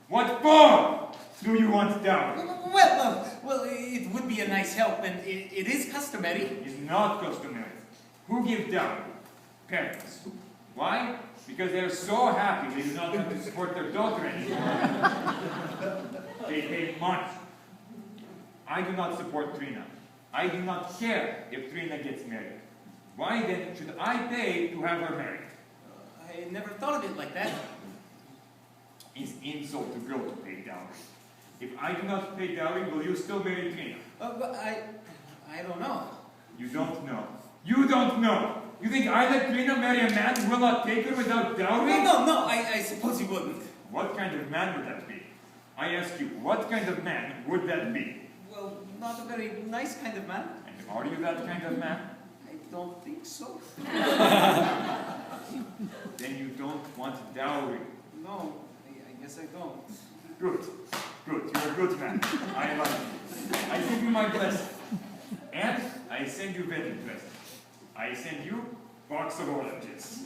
What for do you want dowry? Well, it would be a nice help, and it is customary. It's not customary. Who give dowry? Parents. Why? Because they're so happy they do not have to support their daughter anymore. They pay money. I do not support Trina. I do not care if Trina gets married. Why then should I pay to have her married? I never thought of it like that. It's insult to girl to pay dowry. If I do not pay dowry, will you still marry Trina? But I don't know. You don't know. You don't know. You think I let Trina marry a man who will not take her without dowry? No, I suppose you wouldn't. What kind of man would that be? I ask you, what kind of man would that be? Well, not a very nice kind of man. And are you that kind of man? I don't think so. Then you don't want dowry. No, I guess I don't. Good. Good. You're a good man. I love you. I give you my blessing. And I send you wedding present. I send you box of oranges.